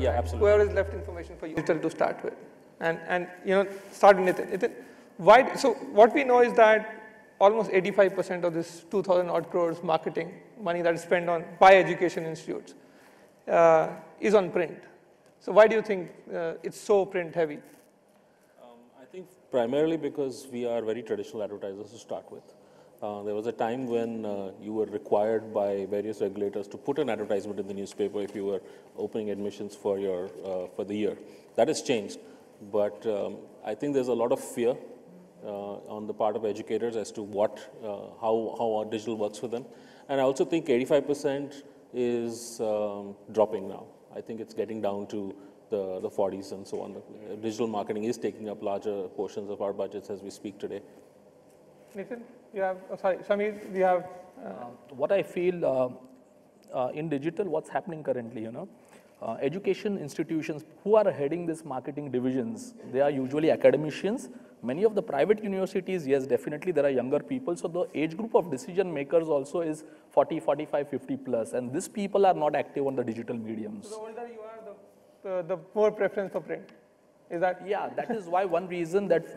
Yeah, absolutely. Whoever has left information for you to start with. And start with Nitin. Why, so what we know is that almost 85% of this 2,000 odd crores marketing money that is spent on by education institutes is on print. So why do you think it's so print heavy? I think primarily because we are very traditional advertisers to start with. There was a time when you were required by various regulators to put an advertisement in the newspaper if you were opening admissions for your for the year. That has changed, but I think there's a lot of fear on the part of educators as to how our digital works for them, and I also think 85% is dropping now. I think it's getting down to the 40s and so on. Digital marketing is taking up larger portions of our budgets as we speak today. Nitin, you have, sorry, Samir, we have. What I feel in digital, what's happening currently, education institutions who are heading these marketing divisions, they are usually academicians. Many of the private universities, yes, definitely there are younger people. So the age group of decision makers also is 40, 45, 50 plus. And these people are not active on the digital mediums. So the older you are, the more preference for print. Is that? Yeah, that is why one reason that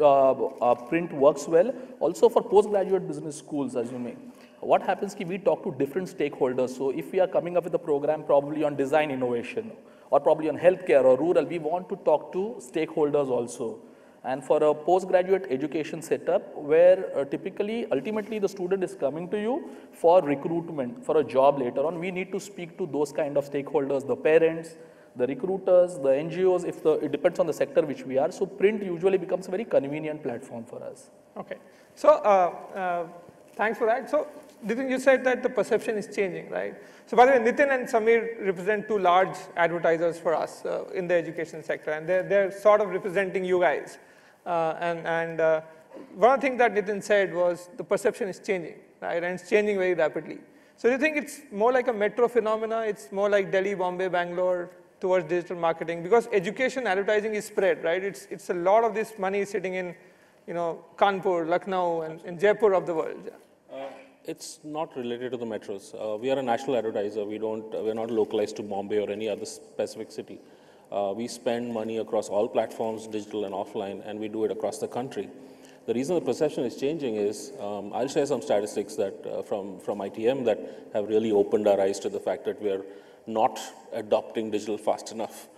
print works well. Also for postgraduate business schools, as you may. What happens is we talk to different stakeholders. So if we are coming up with a program probably on design innovation or probably on healthcare or rural, we want to talk to stakeholders also. And for a postgraduate education setup where typically, ultimately the student is coming to you for recruitment, for a job later on, we need to speak to those kind of stakeholders, the parents, the recruiters, the NGOs, it depends on the sector which we are. So print usually becomes a very convenient platform for us. Okay. So thanks for that. So Nitin, you said that the perception is changing, right? So by the way, Nitin and Samir represent two large advertisers for us in the education sector, and they're sort of representing you guys. One of the things that Nitin said was the perception is changing, right? And it's changing very rapidly. So do you think it's more like a metro phenomena? It's more like Delhi, Bombay, Bangalore towards digital marketing? Because education advertising is spread, right? It's a lot of this money sitting in, Kanpur, Lucknow, and Jaipur of the world. Yeah. It's not related to the metros. We are a national advertiser. We're not localized to Bombay or any other specific city. We spend money across all platforms, digital and offline, and we do it across the country. The reason the perception is changing is, I'll share some statistics that from ITM that have really opened our eyes to the fact that we're not adopting digital fast enough.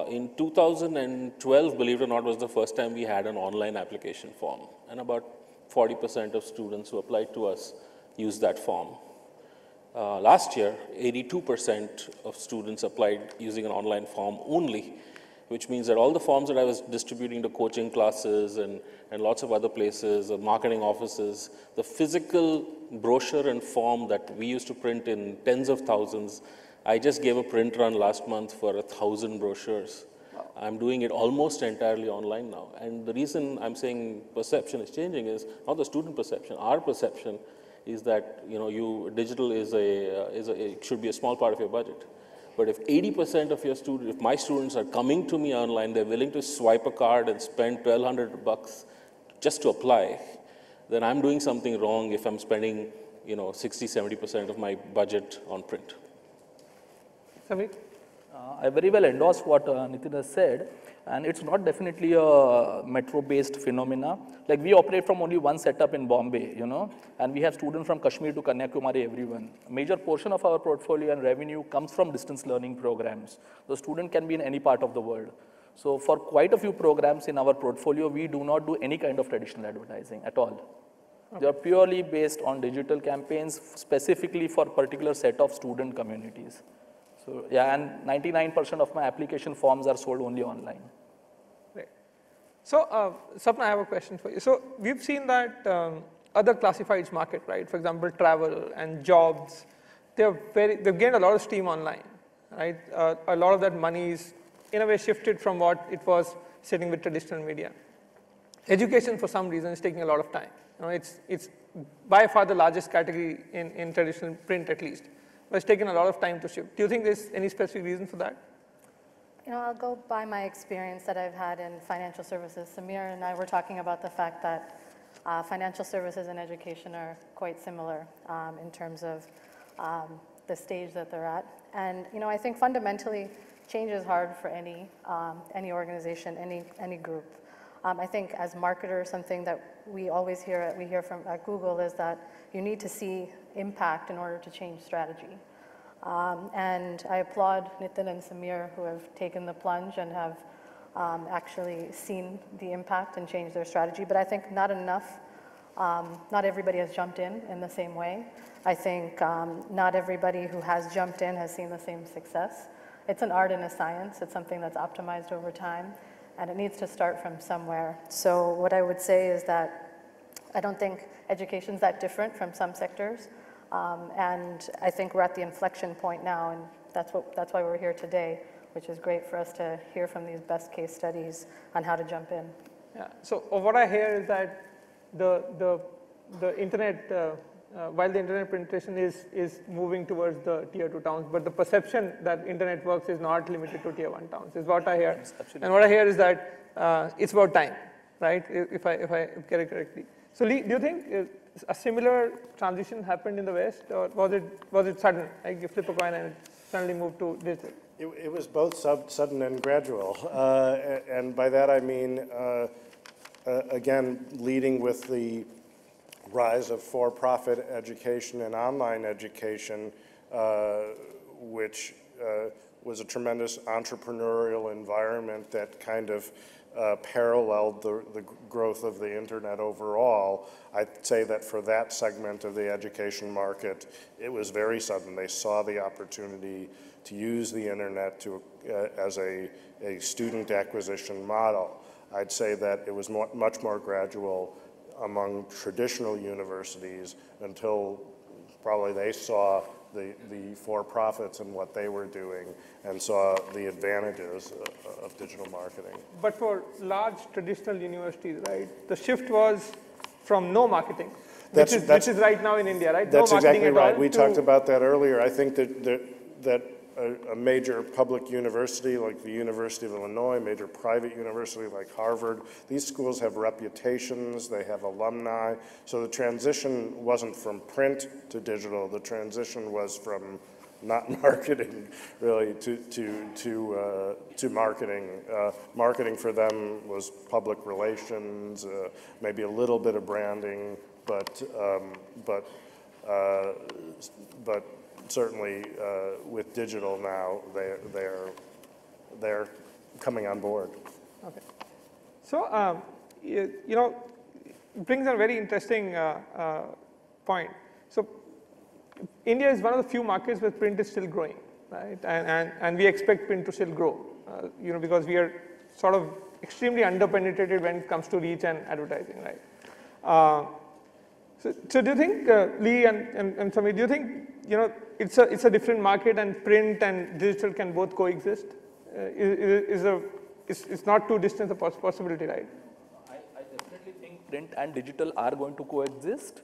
In 2012, believe it or not, was the first time we had an online application form, and about 40% of students who applied to us used that form. Last year, 82% of students applied using an online form only, which means that all the forms that I was distributing to coaching classes and lots of other places, marketing offices, the physical brochure and form that we used to print in tens of thousands, I just gave a print run last month for 1,000 brochures. I'm doing it almost entirely online now. And the reason I'm saying perception is changing is not the student perception. Our perception is that digital should be a small part of your budget. But if 80% of your students, if my students are coming to me online, they're willing to swipe a card and spend $1,200 just to apply, then I'm doing something wrong if I'm spending 60, 70% of my budget on print. Samir? I very well endorse what Nitin has said, and it's not definitely a metro-based phenomena. Like we operate from only one setup in Bombay, and we have students from Kashmir to Kanyakumari, everyone. A major portion of our portfolio and revenue comes from distance learning programs. The student can be in any part of the world. So for quite a few programs in our portfolio, we do not do any kind of traditional advertising at all. Okay. They are purely based on digital campaigns, specifically for a particular set of student communities. So, yeah, and 99% of my application forms are sold only online. Right. So, Sapna, I have a question for you. So, we've seen that other classifieds market, right? For example, travel and jobs, they've gained a lot of steam online, right? A lot of that money is, in a way, shifted from what it was sitting with traditional media. Education, for some reason, is taking a lot of time. It's by far the largest category in traditional print, at least. But it's taken a lot of time to shift. Do you think there's any specific reason for that? I'll go by my experience that I've had in financial services. Samir and I were talking about the fact that financial services and education are quite similar in terms of the stage that they're at. And, I think fundamentally, change is hard for any organization, any group. I think as marketers, something that we always hear at Google is that you need to see impact in order to change strategy. And I applaud Nitin and Samir who have taken the plunge and have actually seen the impact and changed their strategy. But I think not enough. Not everybody has jumped in the same way. I think not everybody who has jumped in has seen the same success. It's an art and a science. It's something that's optimized over time, and it needs to start from somewhere. So what I would say is that I don't think education's that different from some sectors, and I think we're at the inflection point now, and that's why we're here today, which is great for us to hear from these best case studies on how to jump in. Yeah. So what I hear is that the internet, while the internet penetration is moving towards the tier 2 towns, but the perception that internet works is not limited to tier 1 towns, is what I hear. Yes, and what I hear is that it's about time, right? If I get it correctly. So Lee, do you think a similar transition happened in the West, or was it sudden? Like you flip a coin and it suddenly moved to digital? It was both sudden and gradual, and by that I mean, again, leading with the rise of for-profit education and online education, which was a tremendous entrepreneurial environment that kind of paralleled the growth of the internet overall. I'd say that for that segment of the education market, it was very sudden. They saw the opportunity to use the internet as a student acquisition model. I'd say that it was much more gradual among traditional universities until probably they saw the for-profits and what they were doing and saw the advantages of digital marketing. But for large traditional universities, right, the shift was from no marketing, which is right now in India, right? That's no marketing exactly right. We to talked about that earlier. I think that a major public university like the University of Illinois, a major private university like Harvard, these schools have reputations, they have alumni. So the transition wasn't from print to digital, the transition was from not marketing really to marketing. Marketing for them was public relations, maybe a little bit of branding, but certainly with digital now, they're coming on board. Okay. So, you know, it brings a very interesting point. So, India is one of the few markets where print is still growing, right? And we expect print to still grow, you know, because we are sort of extremely underpenetrated when it comes to reach and advertising, right? So do you think, Lee and Samir, do you think, you know, it's a different market and print and digital can both coexist? It's not too distant a possibility, right? I definitely think print and digital are going to coexist.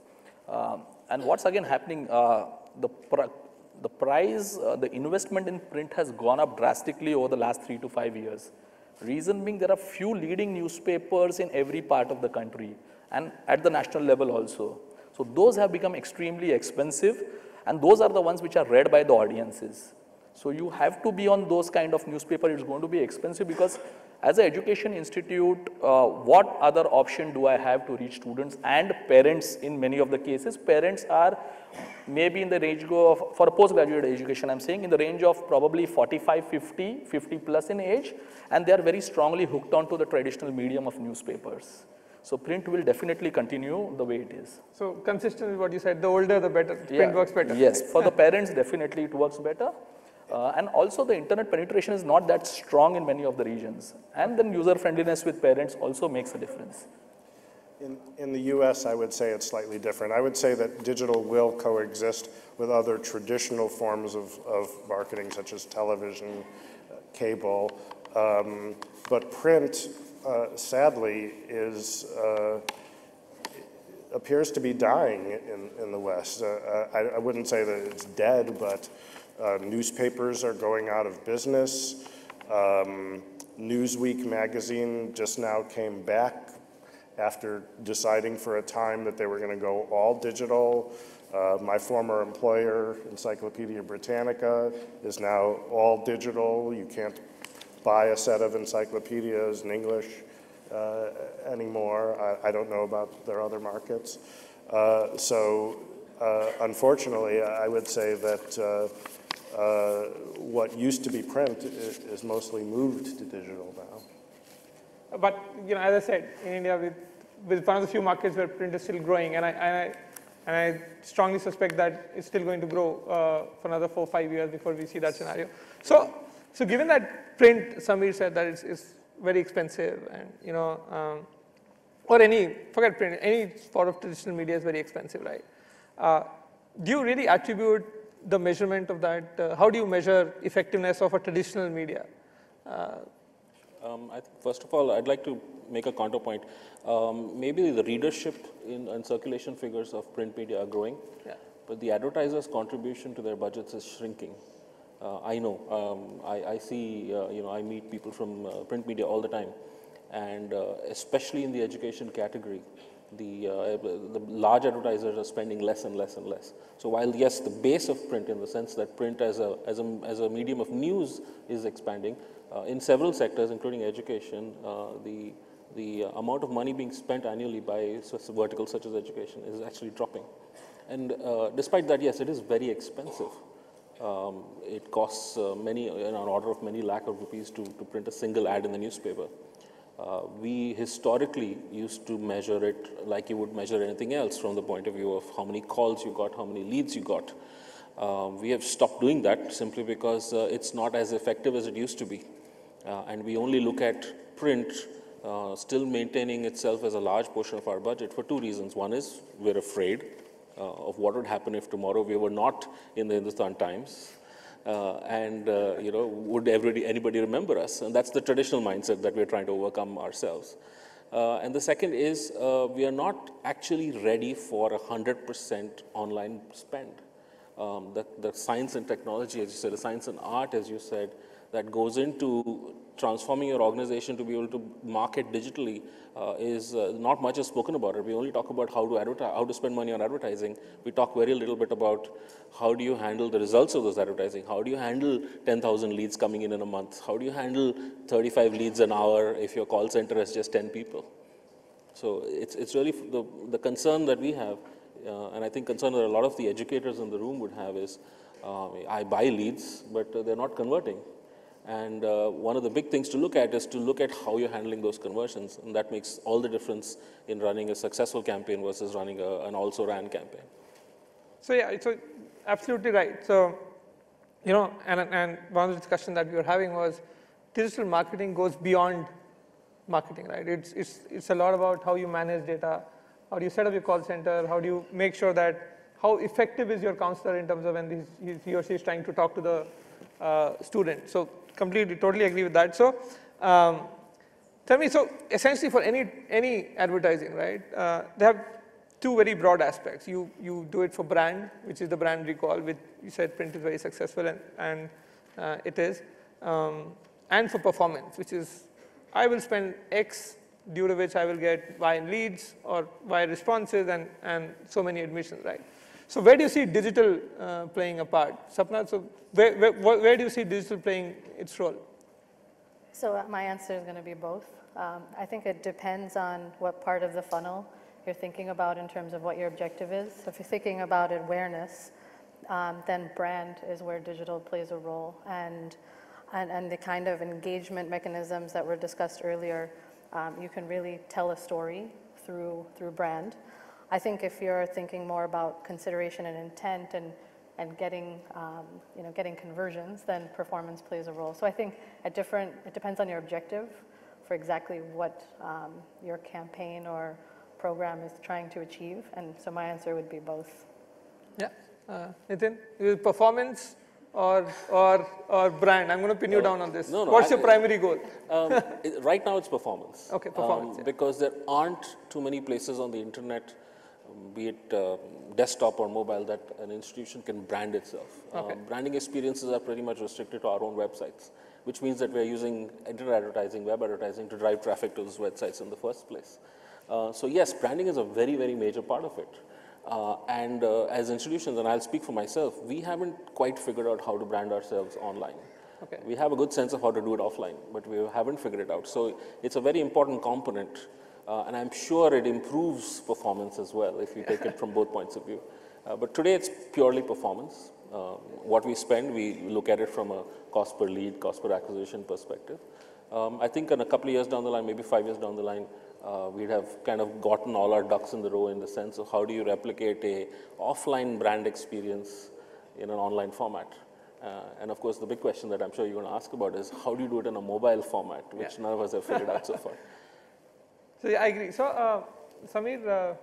And what's again happening, the price, the investment in print has gone up drastically over the last 3 to 5 years. Reason being, there are few leading newspapers in every part of the country and at the national level also. So those have become extremely expensive, and those are the ones which are read by the audiences. So you have to be on those kind of newspaper. It's going to be expensive because as an education institute, what other option do I have to reach students and parents? In many of the cases, parents are maybe in the range of, for a postgraduate education, I'm saying in the range of probably 45, 50 plus in age, and they are very strongly hooked on to the traditional medium of newspapers. So print will definitely continue the way it is. So consistent with what you said, the older the better, print works better. Yes, for the parents definitely it works better. And also the internet penetration is not that strong in many of the regions. And then user friendliness with parents also makes a difference. In the US, I would say it's slightly different. I would say that digital will coexist with other traditional forms of marketing, such as television, cable, but print, sadly, appears to be dying in the West. I wouldn't say that it's dead, but newspapers are going out of business. Newsweek magazine just now came back after deciding for a time that they were going to go all digital. My former employer, Encyclopedia Britannica, is now all digital. You can't buy a set of encyclopedias in English anymore. I don't know about their other markets. Unfortunately, I would say that what used to be print is mostly moved to digital now. But as I said, in India, with one of the few markets where print is still growing, and I strongly suspect that it's still going to grow for another 4 or 5 years before we see that scenario. So given that print, Samir said that it's very expensive, and or forget print, any form of traditional media is very expensive, right? Do you really attribute the measurement of that? How do you measure effectiveness of a traditional media? First of all, I'd like to make a counterpoint. Maybe the readership and circulation figures of print media are growing, but the advertisers' contribution to their budgets is shrinking. I know. I see, I meet people from print media all the time, and especially in the education category, the large advertisers are spending less and less and less. So while, yes, the base of print, in the sense that print as a medium of news is expanding, in several sectors, including education, the amount of money being spent annually by verticals such as education is actually dropping. And despite that, yes, it is very expensive. It costs an order of many lakh of rupees to print a single ad in the newspaper. We historically used to measure it like you would measure anything else, from the point of view of how many calls you got, how many leads you got. We have stopped doing that simply because it's not as effective as it used to be. And we only look at print still maintaining itself as a large portion of our budget for 2 reasons. One is we're afraid of what would happen if tomorrow we were not in the Hindustan Times. Would anybody remember us? And that's the traditional mindset that we're trying to overcome ourselves. And the second is we are not actually ready for 100% online spend. The science and technology, as you said, the science and art, as you said, that goes into transforming your organization to be able to market digitally is not much is spoken about it. We only talk about how to advertise, how to spend money on advertising. We talk very little bit about how do you handle the results of those advertising? How do you handle 10,000 leads coming in a month? How do you handle 35 leads an hour if your call center has just 10 people? So it's really the concern that we have, and I think concern that a lot of the educators in the room would have is, I buy leads, but they're not converting. And one of the big things to look at is to look at how you're handling those conversions, and that makes all the difference in running a successful campaign versus running an also-ran campaign. So yeah, so absolutely right. So, and one of the discussions that we were having was digital marketing goes beyond marketing, right? It's a lot about how you manage data, how do you set up your call center, how do you make sure that, how effective is your counselor in terms of when he or she is trying to talk to the student. So completely, totally agree with that. So tell me, so essentially for any advertising, right, they have 2 very broad aspects. You do it for brand, which is the brand recall, which you said print is very successful, and it is, and for performance, which is I will spend X, due to which I will get Y leads or Y responses and so many admissions, right? So where do you see digital playing a part? Sapna, so where do you see digital playing its role? So my answer is going to be both. I think it depends on what part of the funnel you're thinking about in terms of what your objective is. So if you're thinking about awareness, then brand is where digital plays a role. And the kind of engagement mechanisms that were discussed earlier, you can really tell a story through brand. I think if you're thinking more about consideration and intent and getting conversions, then performance plays a role. So I think it depends on your objective for exactly what your campaign or program is trying to achieve. And so my answer would be both. Yeah, Nitin, is it performance or brand? I'm going to pin you down on this. No, What's your primary goal? Right now it's performance. Okay, performance. Because there aren't too many places on the internet, be it desktop or mobile, that an institution can brand itself. Okay. Branding experiences are pretty much restricted to our own websites, which means that we're using internet advertising, web advertising to drive traffic to those websites in the first place. So yes, branding is a very, very major part of it. As institutions, and I'll speak for myself, we haven't quite figured out how to brand ourselves online. Okay. We have a good sense of how to do it offline, but we haven't figured it out. So it's a very important component, and I'm sure it improves performance as well if you take it from both points of view. But today it's purely performance. What we spend, we look at it from a cost per lead, cost per acquisition perspective. I think in a couple of years down the line, maybe 5 years down the line, we'd have kind of gotten all our ducks in the row in the sense of how do you replicate a offline brand experience in an online format. And of course, the big question that I'm sure you're going to ask about is how do you do it in a mobile format, which none of us have figured out so far. So yeah, I agree. So Samir,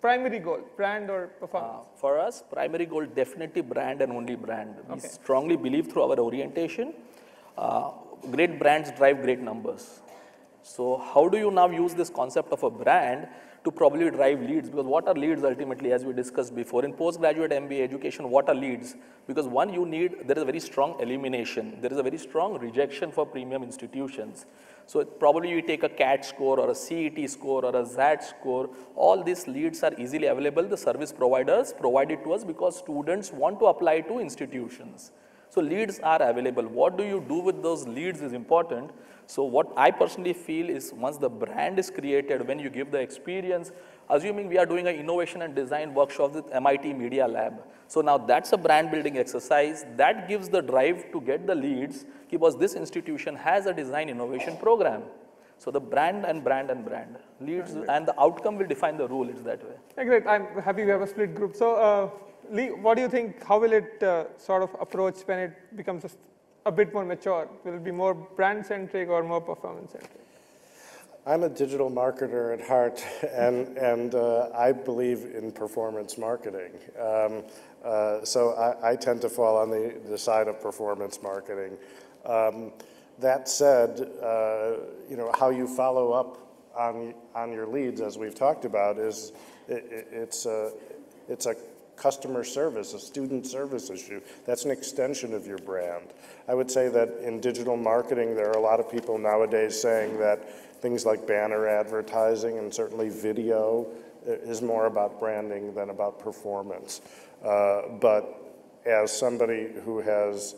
primary goal, brand or performance? For us, primary goal definitely brand and only brand. We strongly believe through our orientation, great brands drive great numbers. So how do you now use this concept of a brand to probably drive leads? Because what are leads ultimately, as we discussed before? In postgraduate MBA education, what are leads? Because one, you need, there is a very strong elimination. There is a very strong rejection for premium institutions. So probably you take a CAT score or a CET score or a ZAT score. All these leads are easily available. The service providers provide it to us because students want to apply to institutions. So leads are available. What do you do with those leads is important. So what I personally feel is once the brand is created, when you give the experience, assuming we are doing an innovation and design workshop with MIT Media Lab. So now that's a brand building exercise that gives the drive to get the leads because this institution has a design innovation program. So the brand and brand and brand leads and the outcome will define the rule. It's that way. Great. I'm happy we have a split group. So Lee, what do you think, how will it sort of approach when it becomes a bit more mature? Will it be more brand-centric or more performance-centric? I'm a digital marketer at heart, and I believe in performance marketing. So I tend to fall on the side of performance marketing. That said, you know, how you follow up on your leads, as we've talked about, is it's a customer service, a student service issue. That's an extension of your brand. I would say that in digital marketing, there are a lot of people nowadays saying that things like banner advertising and certainly video is more about branding than about performance. But as somebody who has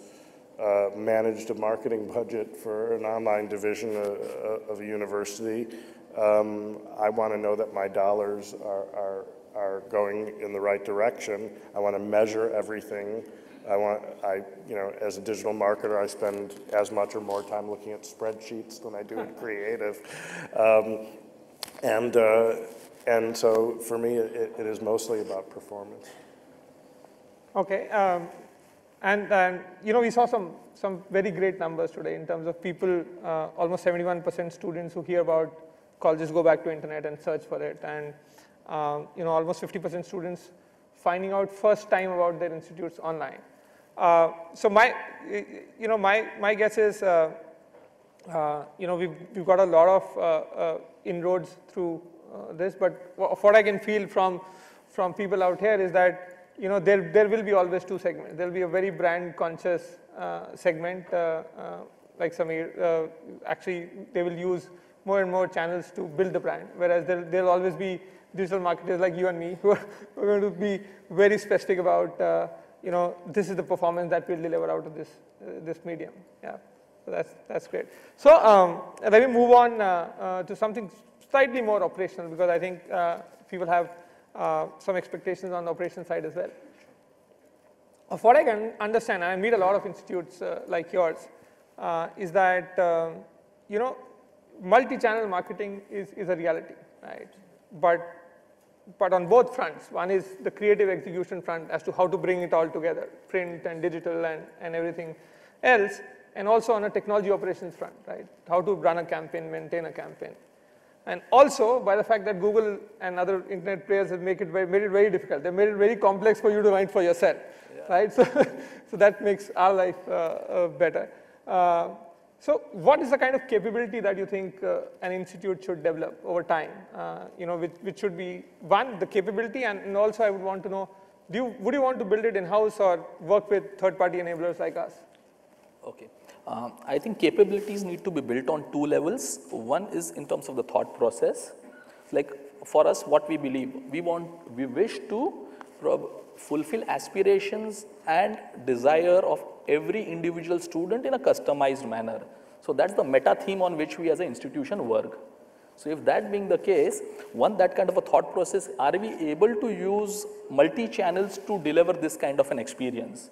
managed a marketing budget for an online division of a university, I want to know that my dollars are going in the right direction. I want to measure everything. You know, as a digital marketer, I spend as much or more time looking at spreadsheets than I do in creative. And so for me, it is mostly about performance. Okay. And you know, we saw some very great numbers today in terms of people, almost 71% students who hear about colleges go back to internet and search for it. And you know, almost 50% students finding out first time about their institutes online. So my guess is, you know, we've got a lot of inroads through this, but what I can feel from people out here is that, you know, there will be always two segments. There will be a very brand conscious segment, like Samir, actually they will use more and more channels to build the brand, whereas there'll always be digital marketers like you and me who are going to be very specific about, you know, this is the performance that we'll deliver out of this medium. Yeah, so that's great. So let me move on to something slightly more operational, because I think people have some expectations on the operation side as well. Of what I can understand, and I meet a lot of institutes like yours, is that, you know, multi-channel marketing is a reality, right? But on both fronts. One is the creative execution front as to how to bring it all together, print and digital and everything else, and also on a technology operations front, right? How to run a campaign, maintain a campaign. And also by the fact that Google and other internet players have made it very difficult. They made it very complex for you to write for yourself, right? So that makes our life better. So what is the kind of capability that you think an institute should develop over time? You know, which should be, one, the capability, and also I would want to know, would you want to build it in-house or work with third-party enablers like us? Okay. I think capabilities need to be built on two levels. One is in terms of the thought process. Like for us, what we believe, we wish to fulfill aspirations and desire of every individual student in a customized manner. So that's the meta theme on which we as an institution work. So if that being the case, that kind of a thought process, are we able to use multi-channels to deliver this kind of an experience?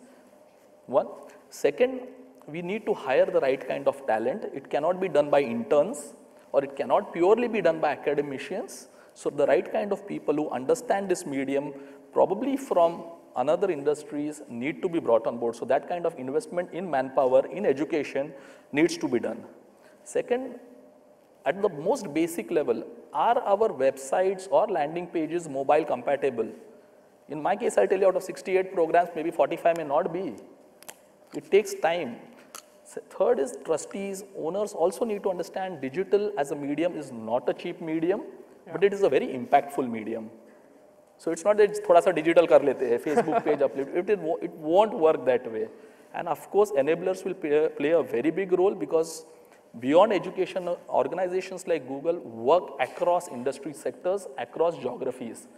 One. Second, we need to hire the right kind of talent. It cannot be done by interns, or it cannot purely be done by academicians. So the right kind of people who understand this medium, probably from another industries, need to be brought on board. So that kind of investment in manpower, in education, needs to be done. Second, at the most basic level, are our websites or landing pages mobile compatible? In my case, I'll tell you, out of 68 programs, maybe 45 may not be. It takes time. Third is trustees, owners also need to understand digital as a medium is not a cheap medium, but it is a very impactful medium. So it's not that it's thoda sa digital kar lete hai, Facebook page upload, it won't work that way. And of course, enablers will play a very big role, because beyond education, organizations like Google work across industry sectors, across geographies.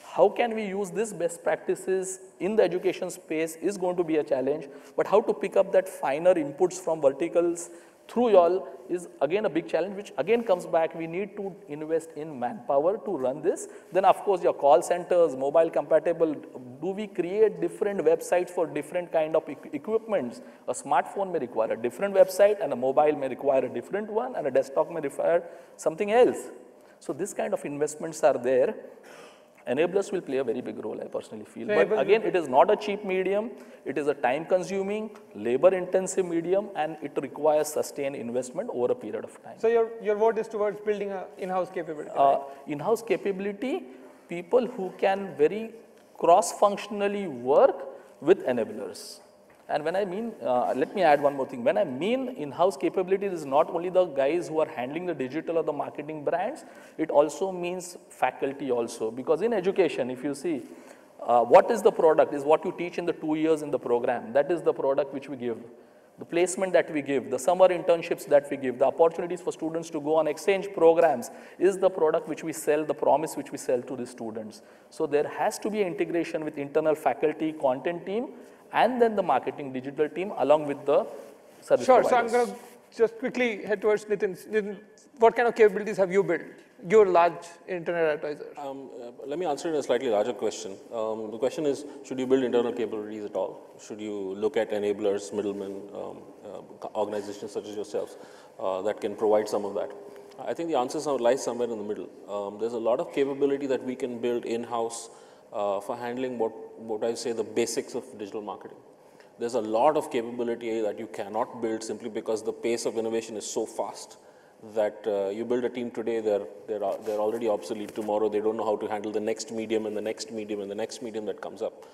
How can we use these best practices in the education space is going to be a challenge, but how to pick up that finer inputs from verticals through y'all is again a big challenge, which again comes back, we need to invest in manpower to run this. Then of course your call centers, mobile compatible, do we create different websites for different kind of equipments? A smartphone may require a different website, and a mobile may require a different one, and a desktop may require something else. So this kind of investments are there. Enablers will play a very big role, I personally feel. But again, it is not a cheap medium. It is a time-consuming, labor-intensive medium, and it requires sustained investment over a period of time. So your vote is towards building an in-house capability, right? In-house capability, people who can very cross-functionally work with enablers. And when I mean, let me add one more thing. When I mean in-house capability, it is not only the guys who are handling the digital or the marketing brands, it also means faculty also. Because in education, if you see, what is the product is what you teach in the 2 years in the program. That is the product which we give. The placement that we give, the summer internships that we give, the opportunities for students to go on exchange programs is the product which we sell, the promise which we sell to the students. So there has to be an integration with internal faculty, content team, and then the marketing digital team along with the service providers. So I'm going to just quickly head towards Nitin. Nitin, what kind of capabilities have you built? You're a large internet advisor. Let me answer in a slightly larger question. The question is, should you build internal capabilities at all? Should you look at enablers, middlemen, organizations such as yourselves that can provide some of that? I think the answer lies somewhere in the middle. There's a lot of capability that we can build in-house for handling what I say the basics of digital marketing. There's a lot of capability that you cannot build simply because the pace of innovation is so fast that you build a team today, they're already obsolete tomorrow. They don't know how to handle the next medium and the next medium and the next medium that comes up.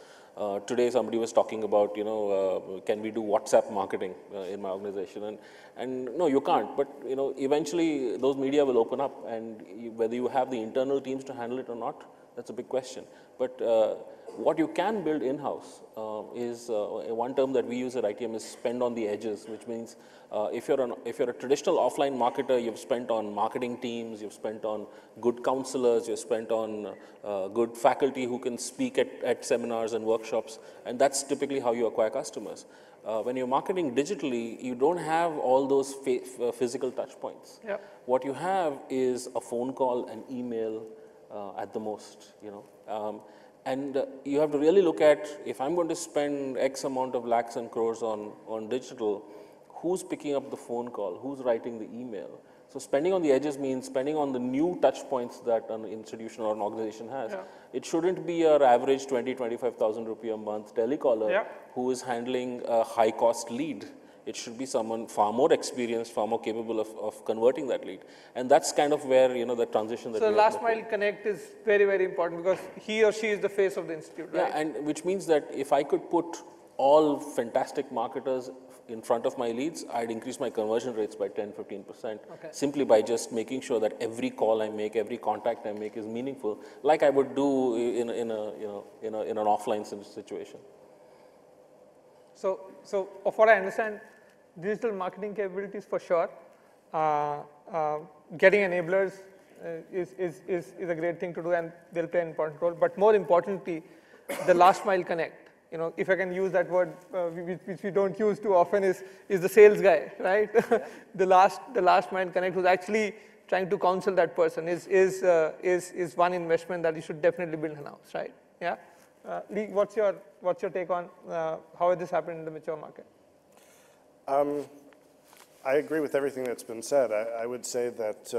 Today somebody was talking about, can we do WhatsApp marketing in my organization? And no, you can't. But eventually those media will open up, and whether you have the internal teams to handle it or not, that's a big question. But what you can build in-house is one term that we use at ITM is spend on the edges, which means if you're a traditional offline marketer, you've spent on marketing teams, you've spent on good counselors, you've spent on good faculty who can speak at seminars and workshops, and that's typically how you acquire customers. When you're marketing digitally, you don't have all those physical touch points. Yep. What you have is a phone call, an email, at the most, and you have to really look at, if I'm going to spend X amount of lakhs and crores on digital, who's picking up the phone call, who's writing the email? So spending on the edges means spending on the new touch points that an institution or an organization has. Yeah. It shouldn't be your average 20,000-25,000 rupee a month telecaller who is handling a high cost lead. It should be someone far more experienced, far more capable of converting that lead. And that's kind of where, the transition that So last mile connect is very, very important, because he or she is the face of the institute, right? Yeah, and which means that if I could put all fantastic marketers in front of my leads, I'd increase my conversion rates by 10-15%, simply by just making sure that every call I make, every contact I make is meaningful, like I would do in an offline situation. So of what I understand, digital marketing capabilities for sure, getting enablers is a great thing to do, and they'll play an important role. But more importantly, the last mile connect. If I can use that word, which we don't use too often, is the sales guy, right? Yeah. the last mile connect, who's actually trying to counsel that person, is one investment that you should definitely build in-house, right? Yeah. Lee, what's your take on how this happened in the mature market? I agree with everything that's been said. I would say that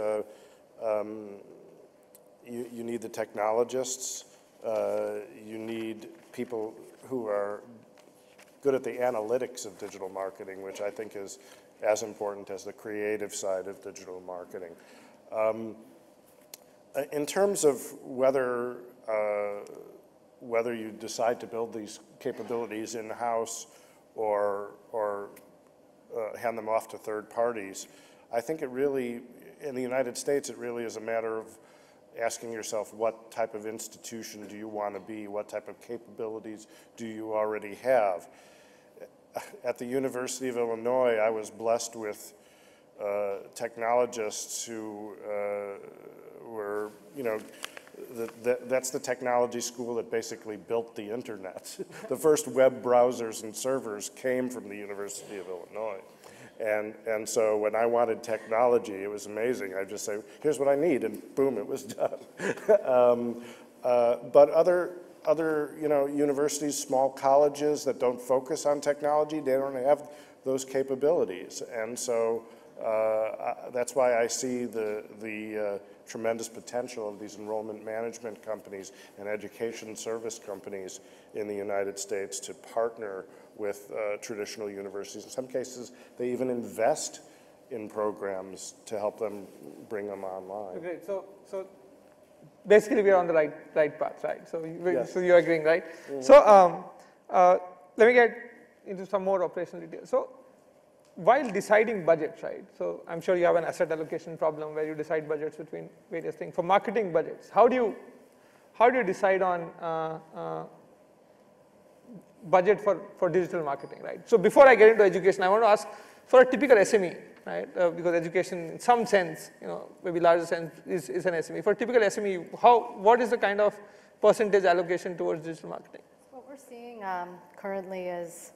you need the technologists, you need people who are good at the analytics of digital marketing, which I think is as important as the creative side of digital marketing. In terms of whether you decide to build these capabilities in-house or hand them off to third parties, I think it really, in the United States, it really is a matter of asking yourself, what type of institution do you want to be? What type of capabilities do you already have? At the University of Illinois, I was blessed with technologists who were, that's the technology school that basically built the internet. The first web browsers and servers came from the University of Illinois. And so when I wanted technology, it was amazing. I'd just say, here's what I need, and boom, it was done. But other universities, small colleges that don't focus on technology, they don't have those capabilities. And so that's why I see the tremendous potential of these enrollment management companies and education service companies in the United States to partner with traditional universities. In some cases, they even invest in programs to help them bring them online. Great. So basically, we are on the right path, right? So, yes. So you're agreeing, right? Mm-hmm. So let me get into some more operational details. So while deciding budgets, right? So I'm sure you have an asset allocation problem where you decide budgets between various things. For marketing budgets, how do you decide on budget for digital marketing, right? So before I get into education, I want to ask for a typical SME, right? Because education, in some sense, maybe larger sense, is an SME. For a typical SME, what is the kind of percentage allocation towards digital marketing? What we're seeing currently is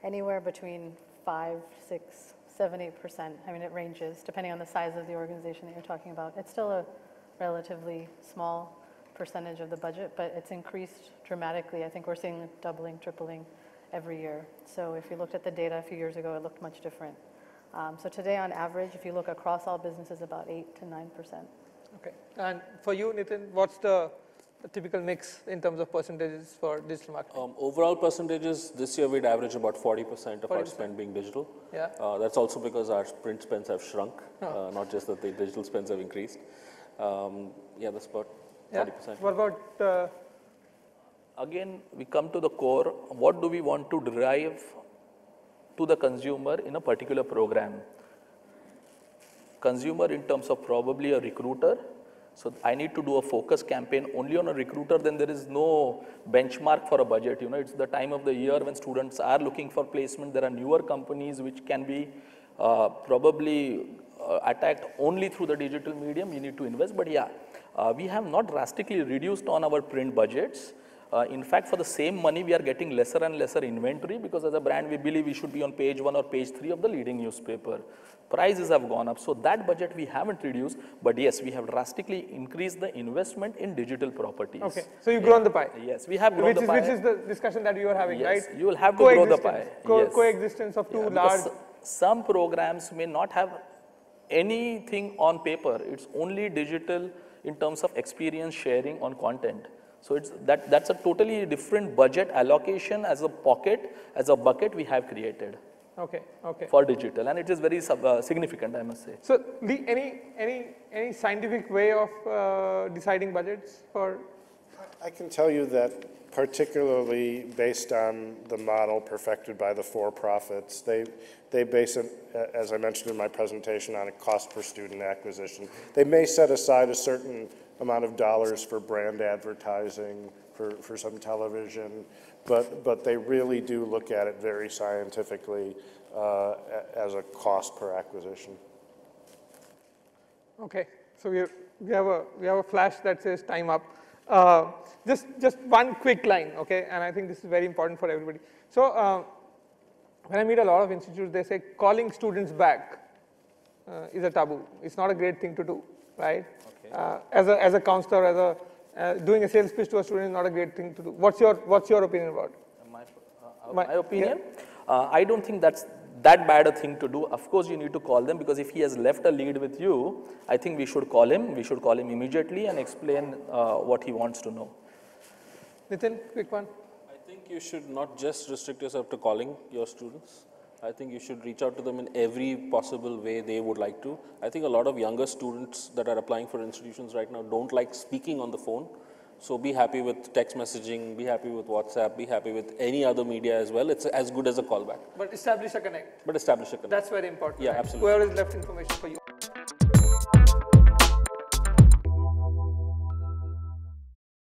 anywhere between 5, 6, 7, 8%. I mean, it ranges depending on the size of the organization that you're talking about. It's still a relatively small percentage of the budget, but it's increased dramatically. I think we're seeing it doubling, tripling every year. So if you looked at the data a few years ago, it looked much different. So today, on average, if you look across all businesses, about 8 to 9%. Okay. And for you, Nitin, what's the typical mix in terms of percentages for digital marketing? Overall percentages, this year we'd average about 40% of 40%. Our spend being digital. Yeah. That's also because our print spends have shrunk, not just that the digital spends have increased. Yeah, that's about 40%. Yeah. What about? Again, we come to the core. What do we want to drive to the consumer in a particular program? Consumer in terms of probably a recruiter. So I need to do a focus campaign only on a recruiter, then there is no benchmark for a budget. It's the time of the year when students are looking for placement. There are newer companies which can be probably attacked only through the digital medium. You need to invest. But yeah, we have not drastically reduced on our print budgets. In fact, for the same money, we are getting lesser and lesser inventory because as a brand, we believe we should be on page 1 or page 3 of the leading newspaper. Prices have gone up. So that budget we haven't reduced, but yes, we have drastically increased the investment in digital properties. Okay, so you've grown the pie. Yes, we have grown the pie. Which is the discussion that you are having, yes, right? You will have to grow the pie. Yes. Coexistence of two large. Some programs may not have anything on paper. It's only digital in terms of experience sharing on content. So that's a totally different budget allocation as a bucket we have created. Okay. For digital, and it is very significant, I must say. So, any scientific way of deciding budgets for? I can tell you that, particularly based on the model perfected by the for-profits, they base it, as I mentioned in my presentation, on a cost per student acquisition. They may set aside a certain amount of dollars for brand advertising, for some television, but they really do look at it very scientifically as a cost per acquisition. Okay, so we have a flash that says time up. Just one quick line, okay? And I think this is very important for everybody. So when I meet a lot of institutes, they say calling students back is a taboo. It's not a great thing to do, right? Okay. As a counselor, doing a sales pitch to a student is not a great thing to do. What's your opinion about it? My opinion? Yeah. I don't think that's that bad a thing to do. Of course, you need to call them, because if he has left a lead with you, I think we should call him. We should call him immediately and explain what he wants to know. Nitin, quick one. I think you should not just restrict yourself to calling your students. I think you should reach out to them in every possible way they would like to. I think a lot of younger students that are applying for institutions right now don't like speaking on the phone. So be happy with text messaging, be happy with WhatsApp, be happy with any other media as well. It's as good as a callback. But establish a connect. But establish a connect. That's very important. Yeah, right? absolutely. Whoever has left information for you.